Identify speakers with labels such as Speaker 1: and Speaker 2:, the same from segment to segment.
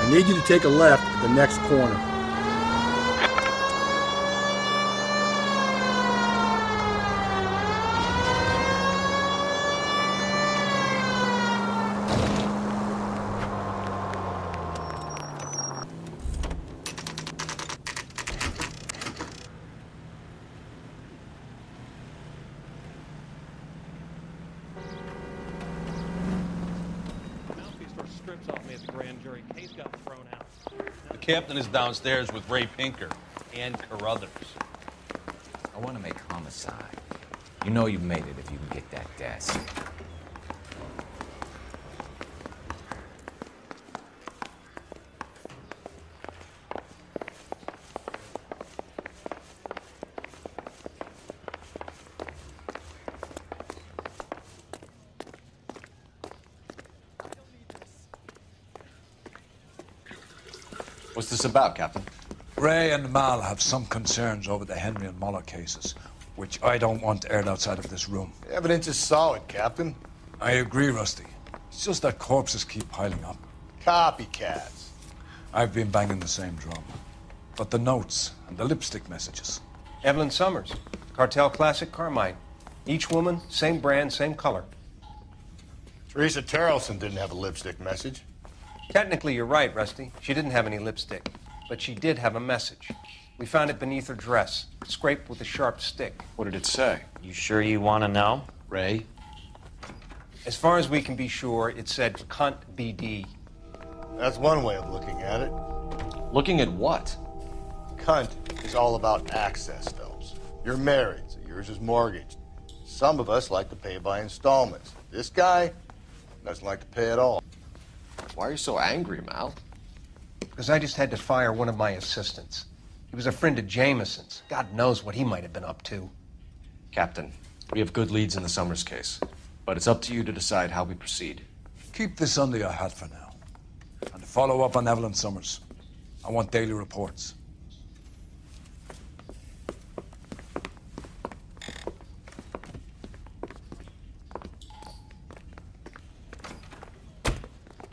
Speaker 1: I need you to take a left at the next corner.
Speaker 2: The captain is downstairs with Ray Pinker and Carruthers.
Speaker 3: I want to make Homicide. You know you've made it if you can get that desk.
Speaker 4: What's this about, Captain?
Speaker 5: Ray and Mal have some concerns over the Henry and Muller cases, which I don't want aired outside of this room.
Speaker 6: The evidence is solid, Captain.
Speaker 5: I agree, Rusty. It's just that corpses keep piling up.
Speaker 6: Copycats.
Speaker 5: I've been banging the same drum. But the notes and the lipstick messages.
Speaker 7: Evelyn Summers, Cartel Classic Carmine. Each woman, same brand, same color.
Speaker 6: Teresa Terrelson didn't have a lipstick message.
Speaker 7: Technically, you're right, Rusty. She didn't have any lipstick. But she did have a message. We found it beneath her dress, scraped with a sharp stick.
Speaker 4: What did it say?
Speaker 8: You sure you want to know?
Speaker 4: Ray?
Speaker 7: As far as we can be sure, it said cunt BD.
Speaker 6: That's one way of looking at it.
Speaker 4: Looking at what?
Speaker 6: Cunt is all about access, Phelps. You're married, so yours is mortgaged. Some of us like to pay by installments. This guy doesn't like to pay at all.
Speaker 4: Why are you so angry, Mal?
Speaker 7: Because I just had to fire one of my assistants. He was a friend of Jameson's. God knows what he might have been up to.
Speaker 4: Captain, we have good leads in the Summers case, but it's up to you to decide how we proceed.
Speaker 5: Keep this under your hat for now. And follow up on Evelyn Summers. I want daily reports.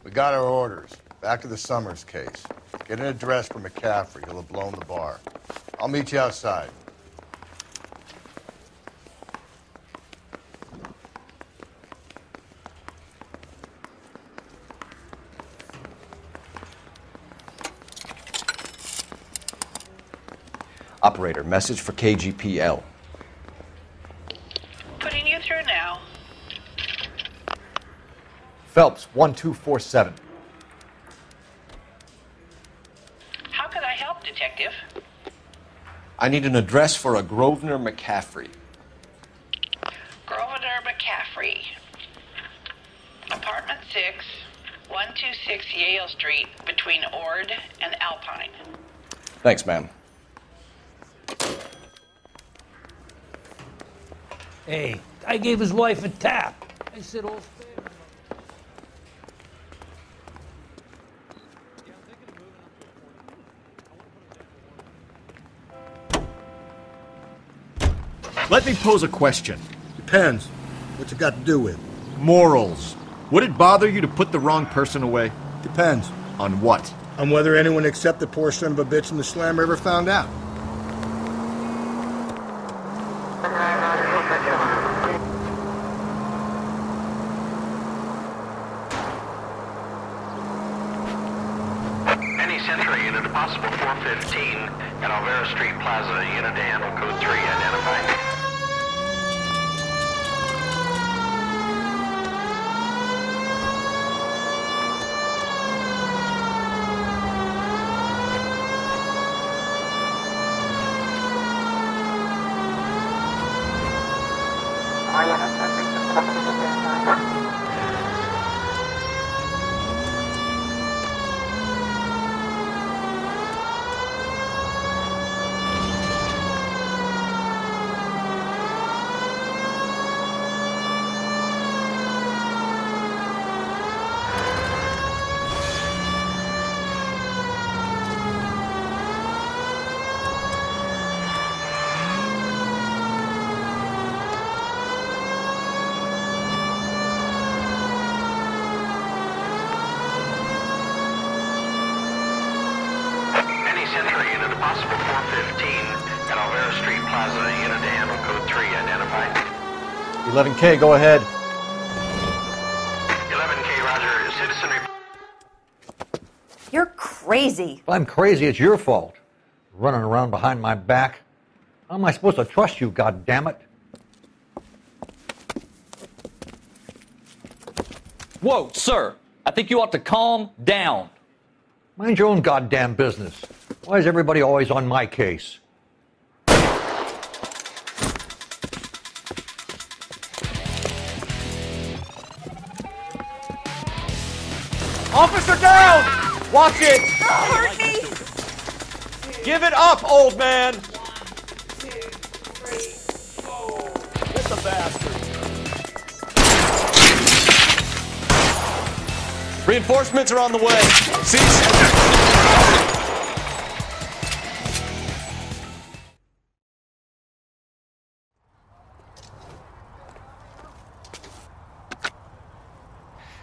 Speaker 6: We got our orders. Back to the Summers case. Get an address for McCaffrey. He'll have blown the bar. I'll meet you outside.
Speaker 4: Operator, message for KGPL.
Speaker 9: Putting you through now.
Speaker 4: Phelps, 1247.
Speaker 9: How could I help, Detective?
Speaker 4: I need an address for a Grosvenor McCaffrey.
Speaker 9: Grosvenor McCaffrey. Apartment 6, 126 Yale Street, between Ord and Alpine.
Speaker 4: Thanks, ma'am.
Speaker 10: Hey, I gave his wife a tap. I said, all fair.
Speaker 11: Let me pose a question.
Speaker 1: Depends. What's it got to do with?
Speaker 11: Morals. Would it bother you to put the wrong person away?
Speaker 1: Depends.
Speaker 11: On what?
Speaker 1: On whether anyone except the poor son of a bitch in the slammer ever found out.
Speaker 12: Any
Speaker 8: Century unit, a possible 415 at Alvera Street Plaza. Unit to handle code 3, identified. Century unit, a possible 415 at Alvera Street Plaza. Unit to handle code 3, identified.
Speaker 4: 11K, go ahead.
Speaker 8: 11K, roger. Citizen.
Speaker 12: You're crazy.
Speaker 13: If I'm crazy, it's your fault. Running around behind my back. How am I supposed to trust you, goddammit?
Speaker 14: Whoa, sir. I think you ought to calm down.
Speaker 13: Mind your own goddamn business. Why is everybody always on my case?
Speaker 15: Officer down! Watch it!
Speaker 12: Don't hurt me!
Speaker 15: Give it up, old man! 1, 2, 3, 4. Get the bastard.
Speaker 4: Reinforcements are on the way. Cease.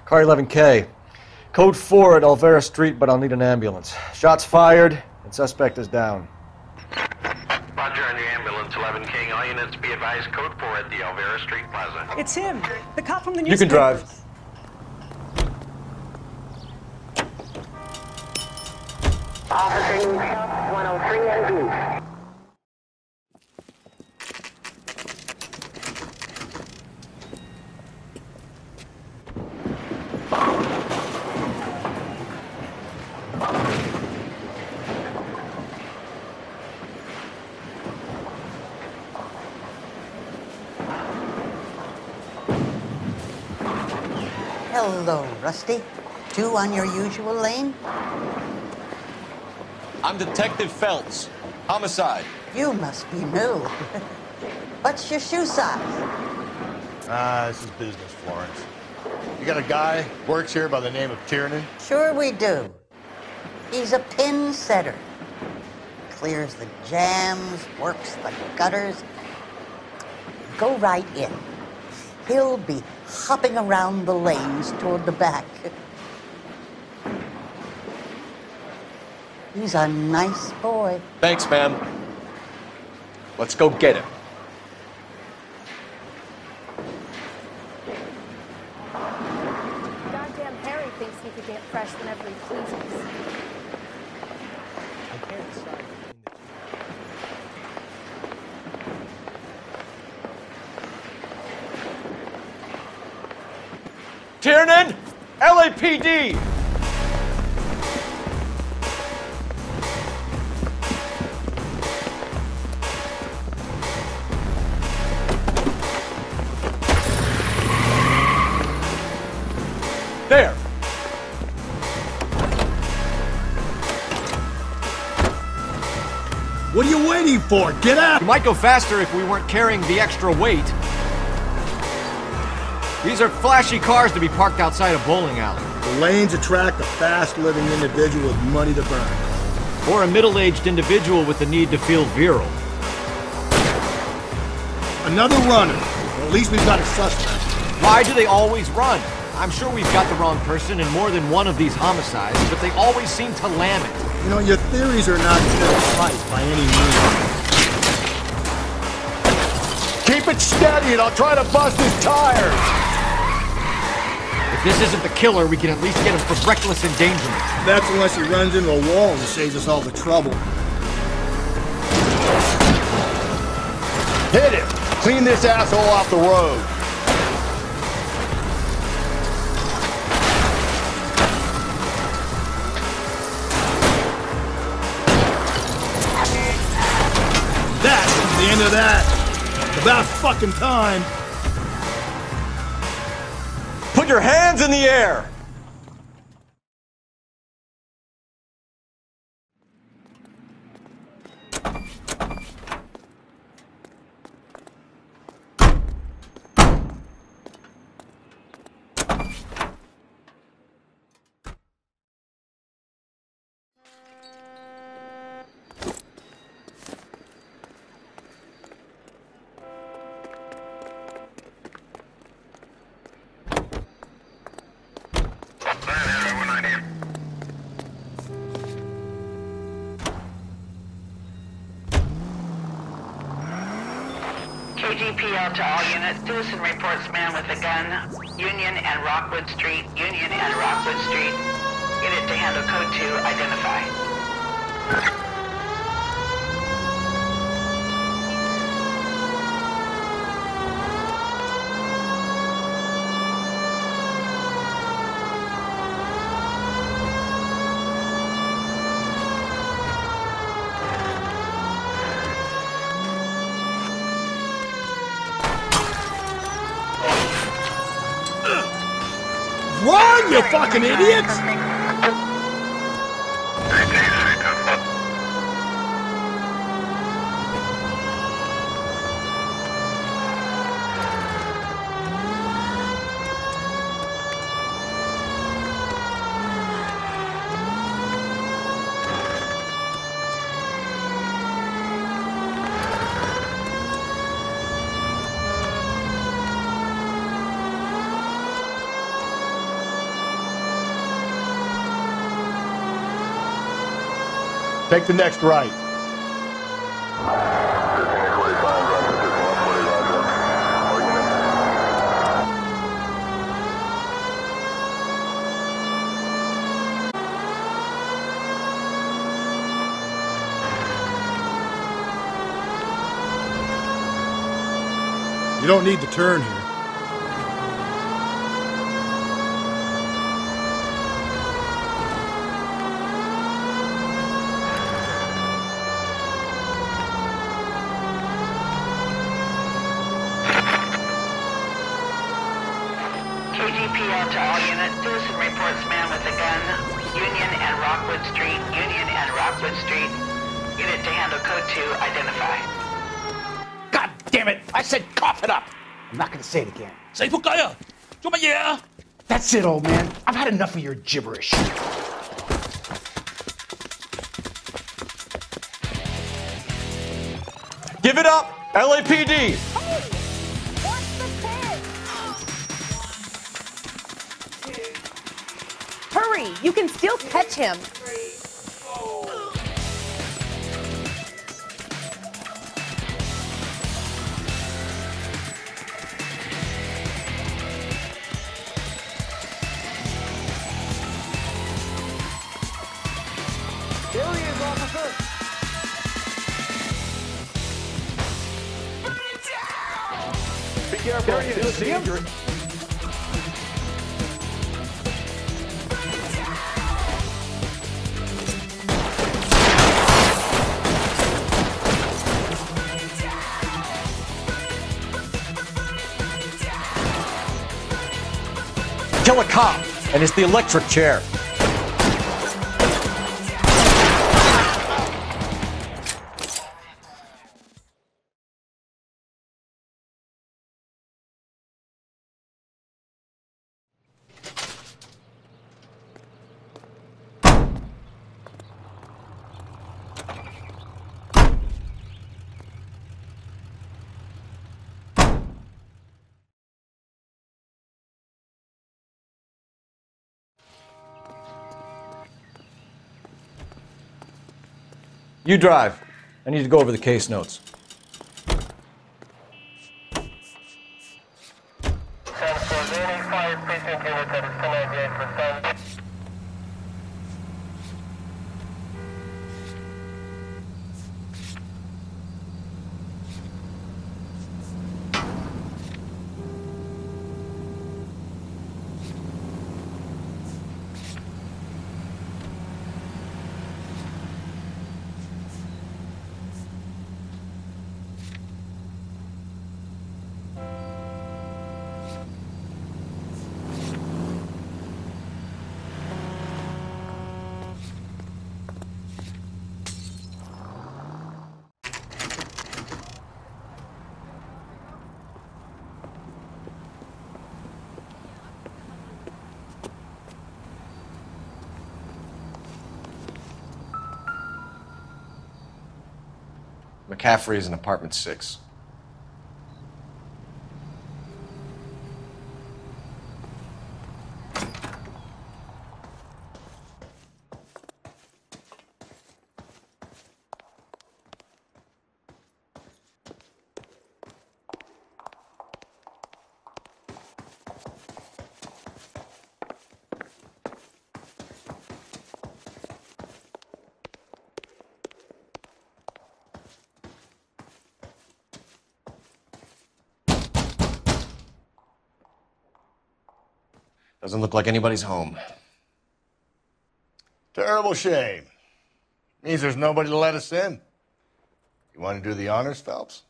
Speaker 4: Car 11K. Code 4 at Alvera Street, but I'll need an ambulance. Shots fired, and suspect is down.
Speaker 8: Roger on your ambulance, 11K. All units be advised, code 4 at the Alvera Street Plaza.
Speaker 16: It's him, the cop from the
Speaker 4: You
Speaker 16: newspapers.
Speaker 4: can drive.
Speaker 8: Officer 103 and B.
Speaker 17: Hello, Rusty. 2 on your usual lane?
Speaker 4: I'm Detective Phelps. Homicide.
Speaker 17: You must be new. What's your shoe size?
Speaker 6: This is business, Florence. You got a guy works here by the name of Tiernan?
Speaker 17: Sure we do. He's a pin setter. Clears the jams, works the gutters. Go right in. He'll be hopping around the lanes toward the back. He's a nice boy.
Speaker 4: Thanks, ma'am. Let's go get him.
Speaker 18: Goddamn Harry thinks he could get fresh whenever he pleases.
Speaker 1: I can't decide between the two.
Speaker 15: Tiernan! LAPD! There!
Speaker 1: What are you waiting for? Get out!
Speaker 11: You might go faster if we weren't carrying the extra weight. These are flashy cars to be parked outside a bowling alley.
Speaker 1: The lanes attract a fast-living individual with money to burn.
Speaker 11: Or a middle-aged individual with the need to feel virile.
Speaker 1: Another runner. Well, at least we've got a suspect.
Speaker 11: Why do they always run? I'm sure we've got the wrong person in more than one of these homicides, but they always seem to lam it.
Speaker 1: You know, your theories are not tight by any means.
Speaker 15: Keep it steady and I'll try to bust his tires!
Speaker 11: If If this isn't the killer, we can at least get him for reckless endangerment.
Speaker 1: That's unless he runs into a wall and saves us all the trouble.
Speaker 6: Hit him! Clean this asshole off the road.
Speaker 1: That's the end of that. About fucking time.
Speaker 15: Put your hands in the air!
Speaker 9: KGPL to all units. Citizen reports man with a gun. Union and Rockwood Street. Union and Rockwood Street. Unit to handle code 2. Identify.
Speaker 1: Run, you fucking idiots!
Speaker 6: Take the next right.
Speaker 1: You don't need to turn here.
Speaker 9: KGPL to all units. Citizen reports man with a gun. Union and Rockwood Street. Union and Rockwood Street. Unit to handle code 2. Identify.
Speaker 10: God damn it! I said cough it up! I'm not gonna say it again.
Speaker 2: Say仆街啊！做乜嘢啊？
Speaker 10: That's it, old man. I've had enough of your gibberish.
Speaker 15: Give it up, LAPD!
Speaker 18: Hurry! You can still catch him.
Speaker 11: There he is, officer!
Speaker 15: Be careful.
Speaker 11: There he is. See him?
Speaker 15: Kill a cop, and it's the electric chair.
Speaker 4: You drive. I need to go over the case notes.
Speaker 8: San Jose 5 precinct unit at
Speaker 4: McCaffrey is in apartment 6. Doesn't look like anybody's home.
Speaker 6: Terrible shame. Means there's nobody to let us in. You want to do the honors, Phelps?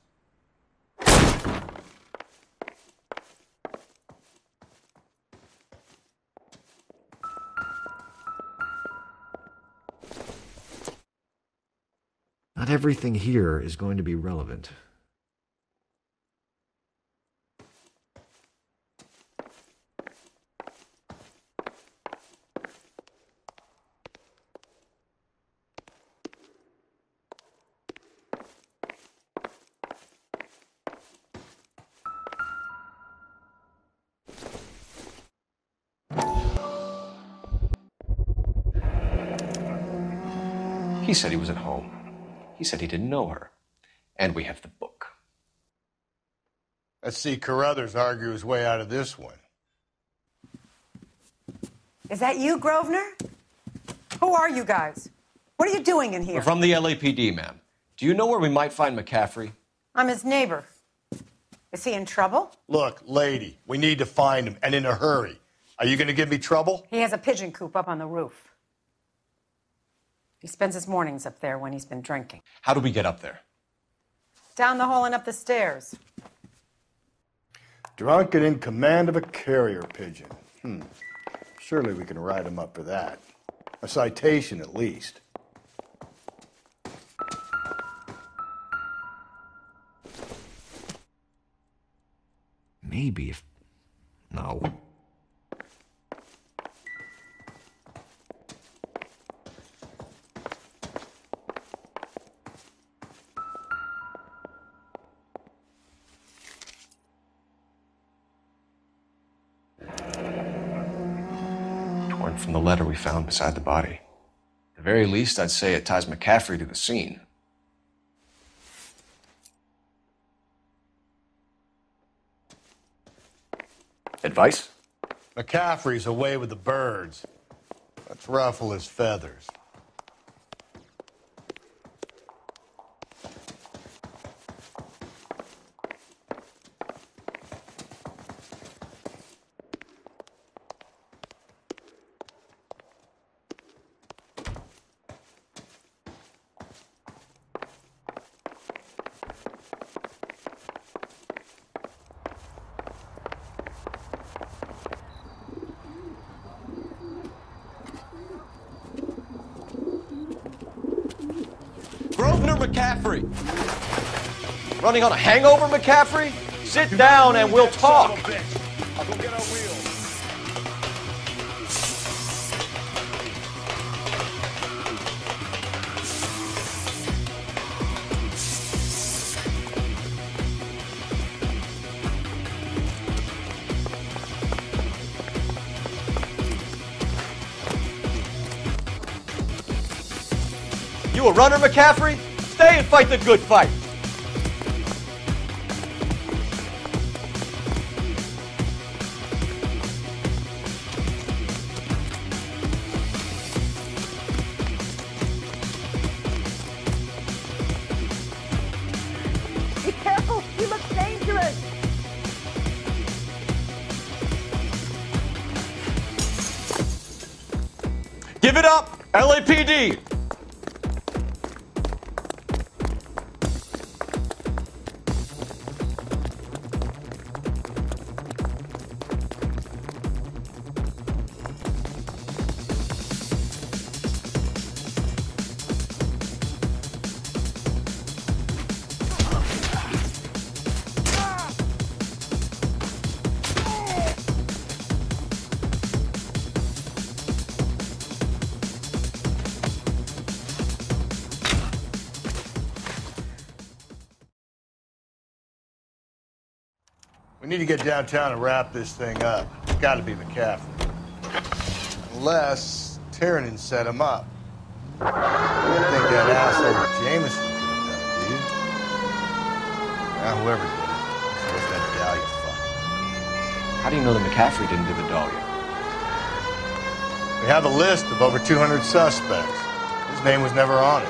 Speaker 11: Not everything here is going to be relevant.
Speaker 4: He said he was at home. He said he didn't know her. And we have the book.
Speaker 6: Let's see Carruthers argue his way out of this one.
Speaker 16: Is that you, Grosvenor? Who are you guys? What are you doing in here?
Speaker 4: We're from the LAPD, ma'am. Do you know where we might find McCaffrey?
Speaker 16: I'm his neighbor. Is he in trouble?
Speaker 6: Look, lady, we need to find him, and in a hurry. Are you going to give me trouble?
Speaker 16: He has a pigeon coop up on the roof. He spends his mornings up there when he's been drinking.
Speaker 4: How do we get up there?
Speaker 16: Down the hall and up the stairs.
Speaker 6: Drunk and in command of a carrier pigeon. Surely we can write him up for that. A citation, at least.
Speaker 11: Maybe if... No.
Speaker 4: Torn from the letter we found beside the body. At the very least, I'd say it ties McCaffrey to the scene. Advice?
Speaker 6: McCaffrey's away with the birds. Let's ruffle his feathers.
Speaker 4: Grosvenor McCaffrey! Running on a hangover, McCaffrey? Sit down and we'll talk.
Speaker 1: I'll go get our wheels.
Speaker 4: You a runner, McCaffrey? Stay and fight the good fight.
Speaker 16: Be careful! He looks dangerous!
Speaker 4: Give it up, LAPD!
Speaker 6: We need to get downtown and wrap this thing up. It's got to be McCaffrey. Unless Tiernan set him up. You don't think that asshole Jameson could have done it, do you? Now, whoever did it, so what's that Dahlia fuck?
Speaker 4: How do you know that McCaffrey didn't do the Dahlia?
Speaker 6: We have a list of over 200 suspects. His name was never on it.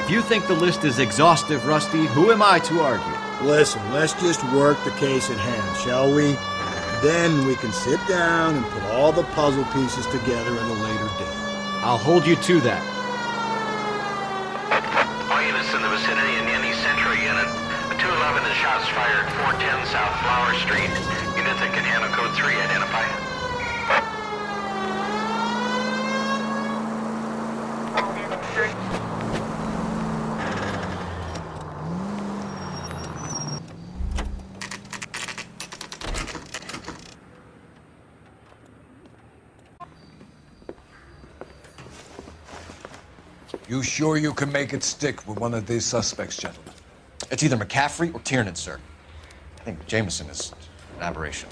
Speaker 11: If you think the list is exhaustive, Rusty, who am I to argue?
Speaker 1: Listen, let's just work the case at hand, shall we? Then we can sit down and put all the puzzle pieces together at a later date.
Speaker 11: I'll hold you to that.
Speaker 8: All units in the vicinity in any Central unit. A 211 and shots fired, 410 South Flower Street. Units that can handle code 3, identify.
Speaker 5: You sure you can make it stick with one of these suspects, gentlemen?
Speaker 4: It's either McCaffrey or Tiernan, sir. I think Jameson is an aberration.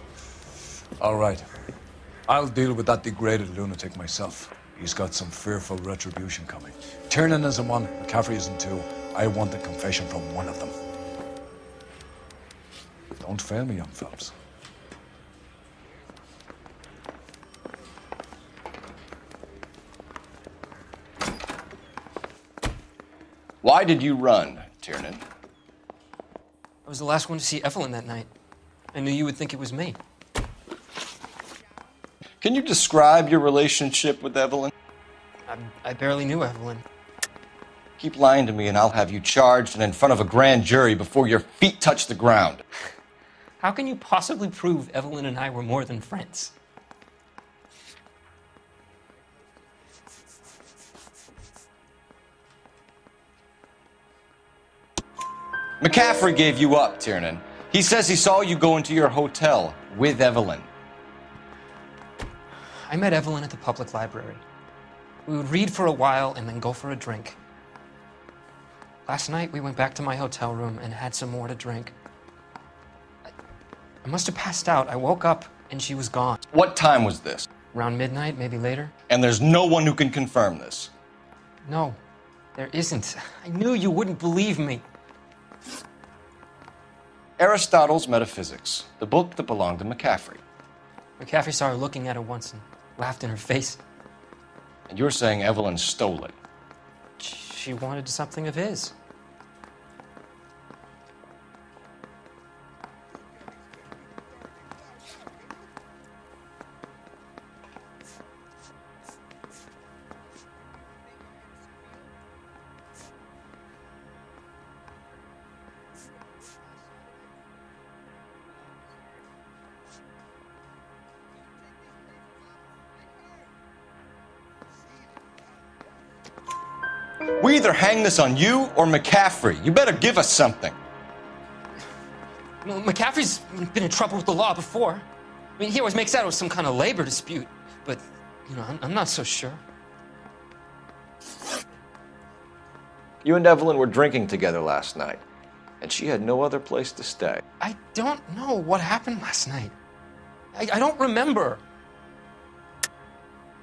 Speaker 5: All right. I'll deal with that degraded lunatic myself. He's got some fearful retribution coming. Tiernan isn't one, McCaffrey isn't two. I want a confession from one of them. Don't fail me, young fellas.
Speaker 4: Why did you run, Tiernan?
Speaker 19: I was the last one to see Evelyn that night. I knew you would think it was me.
Speaker 4: Can you describe your relationship with Evelyn?
Speaker 19: I barely knew Evelyn.
Speaker 4: Keep lying to me and I'll have you charged and in front of a grand jury before your feet touch the ground.
Speaker 19: How can you possibly prove Evelyn and I were more than friends?
Speaker 4: McCaffrey gave you up, Tiernan. He says he saw you go into your hotel with Evelyn.
Speaker 19: I met Evelyn at the public library. We would read for a while and then go for a drink. Last night, we went back to my hotel room and had some more to drink. I must have passed out. I woke up and she was gone.
Speaker 4: What time was this?
Speaker 19: Around midnight, maybe later.
Speaker 4: And there's no one who can confirm this?
Speaker 19: No, there isn't. I knew you wouldn't believe me.
Speaker 4: Aristotle's Metaphysics, the book that belonged to McCaffrey.
Speaker 19: McCaffrey saw her looking at it once and laughed in her face.
Speaker 4: And you're saying Evelyn stole it?
Speaker 19: She wanted something of his.
Speaker 4: We either hang this on you or McCaffrey. You better give us something.
Speaker 19: Well, McCaffrey's been in trouble with the law before. I mean, he always makes out it was some kind of labor dispute, but, you know, I'm not so sure.
Speaker 4: You and Evelyn were drinking together last night, and she had no other place to stay.
Speaker 19: I don't know what happened last night. I don't remember.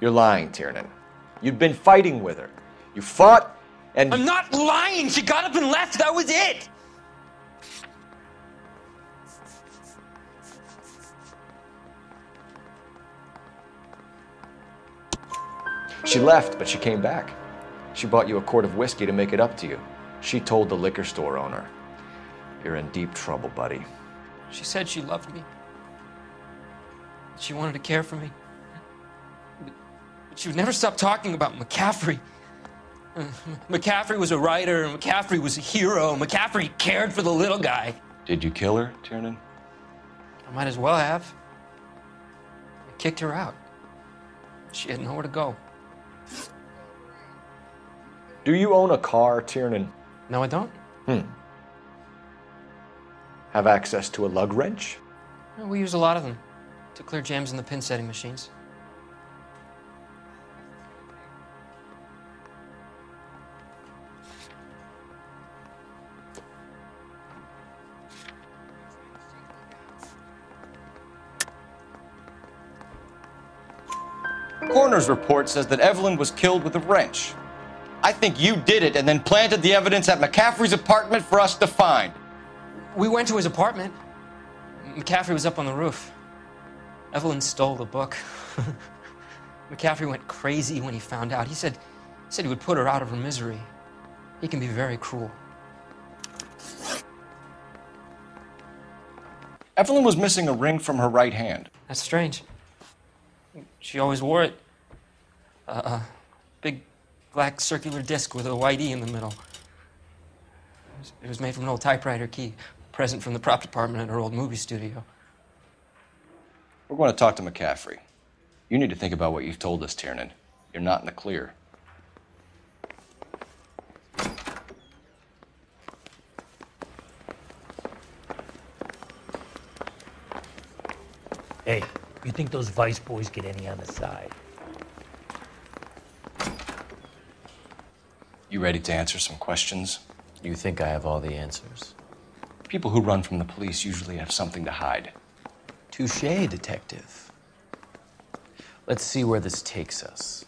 Speaker 4: You're lying, Tiernan. You'd been fighting with her. You fought, and...
Speaker 19: I'm not lying! She got up and left! That was it!
Speaker 4: She left, but she came back. She bought you a quart of whiskey to make it up to you. She told the liquor store owner. You're in deep trouble, buddy.
Speaker 19: She said she loved me. She wanted to care for me. But she would never stop talking about McCaffrey. McCaffrey was a writer, and McCaffrey was a hero. McCaffrey cared for the little guy.
Speaker 4: Did you kill her, Tiernan?
Speaker 19: I might as well have. I kicked her out. She had nowhere to go.
Speaker 4: Do you own a car, Tiernan?
Speaker 19: No, I don't.
Speaker 4: Have access to a lug wrench?
Speaker 19: Well, we use a lot of them to clear jams in the pin setting machines.
Speaker 4: Coroner's report says that Evelyn was killed with a wrench. I think you did it and then planted the evidence at McCaffrey's apartment for us to find.
Speaker 19: We went to his apartment. McCaffrey was up on the roof. Evelyn stole the book. McCaffrey went crazy when he found out. He said he would put her out of her misery. He can be very cruel.
Speaker 4: Evelyn was missing a ring from her right hand.
Speaker 19: That's strange. She always wore it. A big black circular disc with a white E in the middle. It was made from an old typewriter key, a present from the prop department at her old movie studio.
Speaker 4: We're going to talk to McCaffrey. You need to think about what you've told us, Tiernan. You're not in the clear.
Speaker 10: Hey, you think those Vice boys get any on the side?
Speaker 4: You ready to answer some questions?
Speaker 11: You think I have all the answers?
Speaker 4: People who run from the police usually have something to hide.
Speaker 11: Touché, detective. Let's see where this takes us.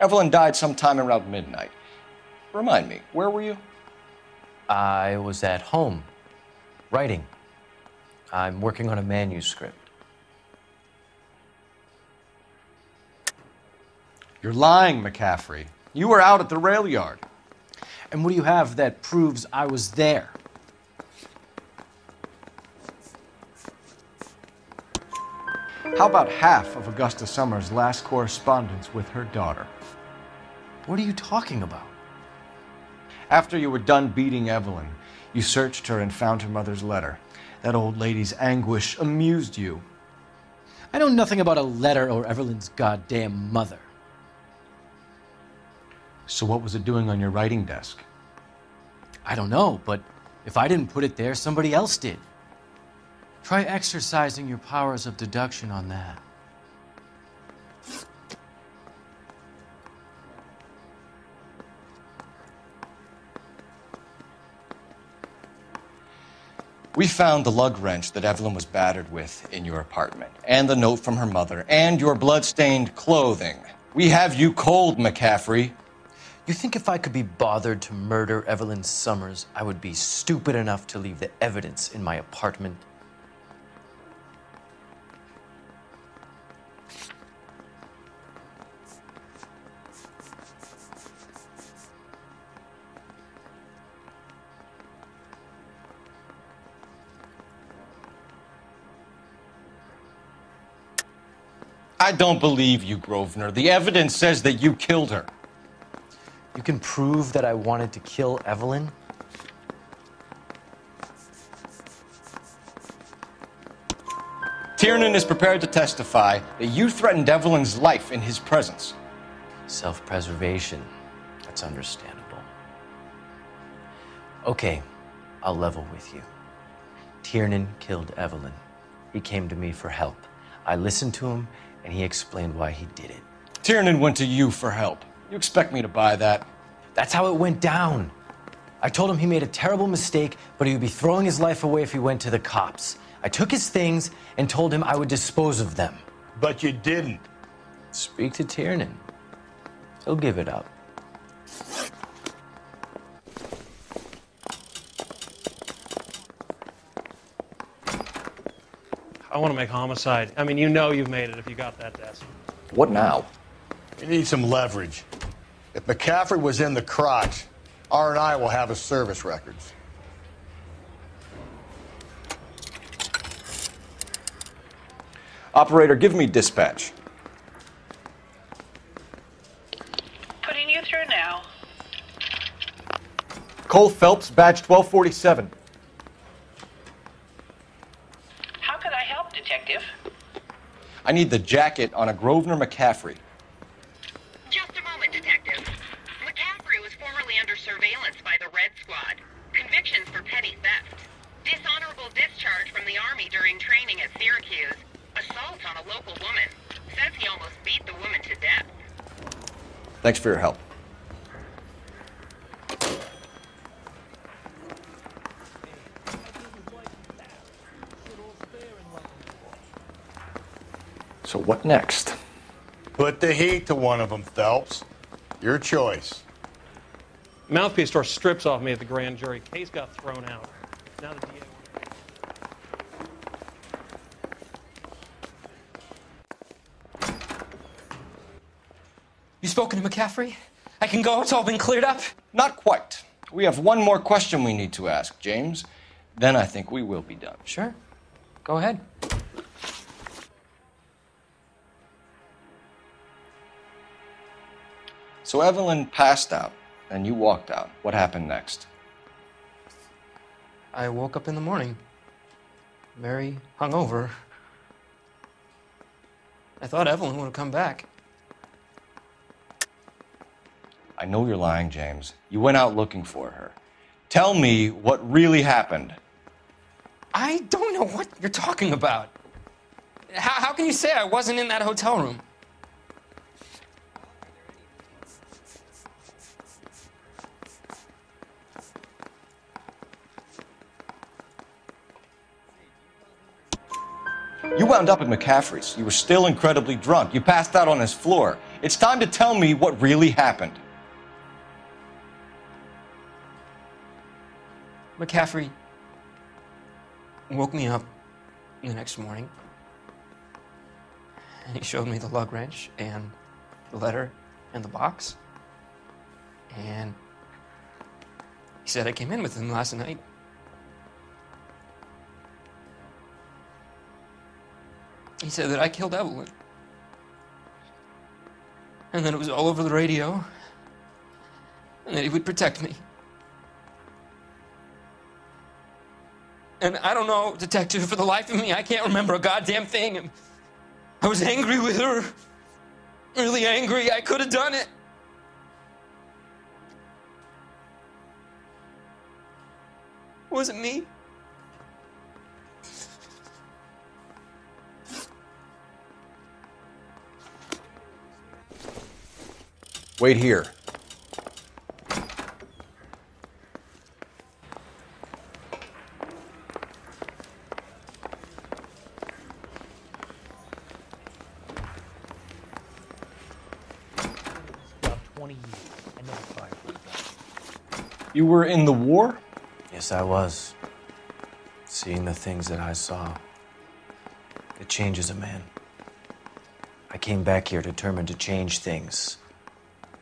Speaker 4: Evelyn died sometime around midnight. Remind me, where were you?
Speaker 11: I was at home, writing. I'm working on a manuscript.
Speaker 4: You're lying, McCaffrey. You were out at the rail yard.
Speaker 11: And what do you have that proves I was there?
Speaker 4: How about half of Augusta Summers' last correspondence with her daughter?
Speaker 11: What are you talking about?
Speaker 4: After you were done beating Evelyn, you searched her and found her mother's letter. That old lady's anguish amused you.
Speaker 11: I know nothing about a letter or Evelyn's goddamn mother.
Speaker 4: So what was it doing on your writing desk?
Speaker 11: I don't know, but if I didn't put it there, somebody else did. Try exercising your powers of deduction on that.
Speaker 4: We found the lug wrench that Evelyn was battered with in your apartment, and the note from her mother, and your blood-stained clothing. We have you cold, McCaffrey.
Speaker 11: You think if I could be bothered to murder Evelyn Summers, I would be stupid enough to leave the evidence in my apartment?
Speaker 4: I don't believe you, Grosvenor. The evidence says that you killed her.
Speaker 11: You can prove that I wanted to kill Evelyn?
Speaker 4: Tiernan is prepared to testify that you threatened Evelyn's life in his presence.
Speaker 11: Self-preservation. That's understandable. Okay, I'll level with you. Tiernan killed Evelyn. He came to me for help. I listened to him, and he explained why he did it.
Speaker 4: Tiernan went to you for help. You expect me to buy that?
Speaker 11: That's how it went down. I told him he made a terrible mistake, but he would be throwing his life away if he went to the cops. I took his things and told him I would dispose of them.
Speaker 6: But you didn't.
Speaker 11: Speak to Tiernan. He'll give it up.
Speaker 20: I want to make Homicide. I mean, you know you've made it if you got that desk.
Speaker 4: What now?
Speaker 6: You need some leverage. If McCaffrey was in the crotch, R&I will have his service records.
Speaker 4: Operator, give me dispatch.
Speaker 9: Putting you through now.
Speaker 4: Cole Phelps, badge 1247.
Speaker 9: How could I help, Detective?
Speaker 4: I need the jacket on a Grosvenor McCaffrey.
Speaker 21: Just a moment, Detective. McCaffrey was formerly under surveillance by the Red Squad. Convictions for petty theft. Dishonorable discharge from the Army during training at Syracuse. Assault on a local woman. Says he almost beat the woman to death.
Speaker 4: Thanks for your help. So what next?
Speaker 6: Put the heat to one of them, Phelps. Your choice.
Speaker 20: Mouthpiece tore strips off me at the grand jury. Case got thrown out. Now the DA.
Speaker 19: You spoken to McCaffrey? I can go? It's all been cleared up?
Speaker 4: Not quite. We have one more question we need to ask, James. Then I think we will be done.
Speaker 19: Sure. Go ahead.
Speaker 4: So Evelyn passed out, and you walked out. What happened next?
Speaker 19: I woke up in the morning, very hungover. I thought Evelyn would have come back.
Speaker 4: I know you're lying, James. You went out looking for her. Tell me what really happened.
Speaker 19: I don't know what you're talking about. How can you say I wasn't in that hotel room?
Speaker 4: You wound up at McCaffrey's. You were still incredibly drunk. You passed out on his floor. It's time to tell me what really happened.
Speaker 19: McCaffrey woke me up the next morning, and he showed me the lug wrench and the letter and the box, and he said I came in with him last night. He said that I killed Evelyn, and that it was all over the radio, and that he would protect me. And I don't know, Detective, for the life of me, I can't remember a goddamn thing. I was angry with her. Really angry. I could have done it. Was it me?
Speaker 4: Wait here. You were in the war?
Speaker 11: Yes, I was. Seeing the things that I saw, it changes a man. I came back here determined to change things.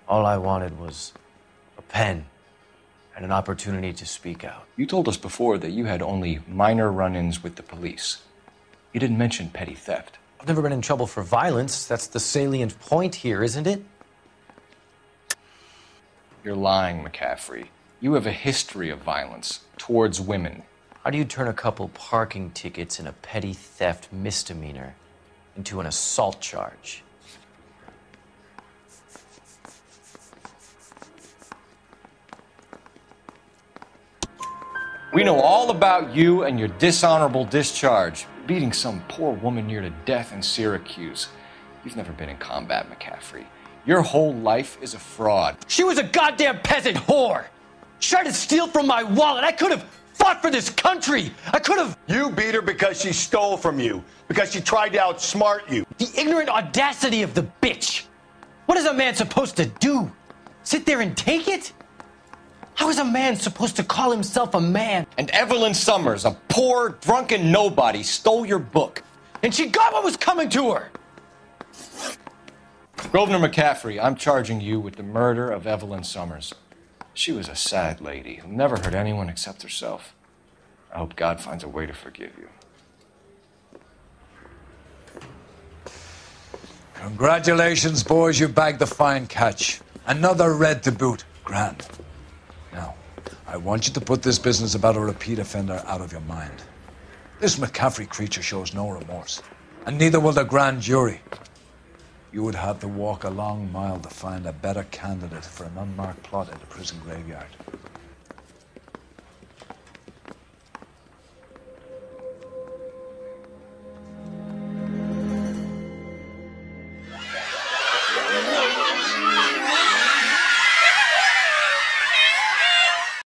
Speaker 11: All I wanted was a pen and an opportunity to speak out.
Speaker 4: You told us before that you had only minor run-ins with the police. You didn't mention petty theft.
Speaker 11: I've never been in trouble for violence. That's the salient point here, isn't it?
Speaker 4: You're lying, McCaffrey. You have a history of violence towards women.
Speaker 11: How do you turn a couple parking tickets and a petty theft misdemeanor into an assault charge?
Speaker 4: We know all about you and your dishonorable discharge, beating some poor woman near to death in Syracuse. You've never been in combat, McCaffrey. Your whole life is a fraud.
Speaker 11: She was a goddamn peasant whore! She tried to steal from my wallet. I could have fought for this country. I could have...
Speaker 10: You beat her because she stole from you, because she tried to outsmart you.
Speaker 11: The ignorant audacity of the bitch. What is a man supposed to do? Sit there and take it? How is a man supposed to call himself a man?
Speaker 4: And Evelyn Summers, a poor, drunken nobody, stole your book.
Speaker 11: And she got what was coming to her.
Speaker 4: Grosvenor McCaffrey, I'm charging you with the murder of Evelyn Summers. She was a sad lady who never hurt anyone except herself. I hope God finds a way to forgive you.
Speaker 5: Congratulations, boys. You bagged the fine catch. Another red to boot. Grand. Now, I want you to put this business about a repeat offender out of your mind. This McCaffrey creature shows no remorse, and neither will the grand jury. You would have to walk a long mile to find a better candidate for an unmarked plot in the prison graveyard.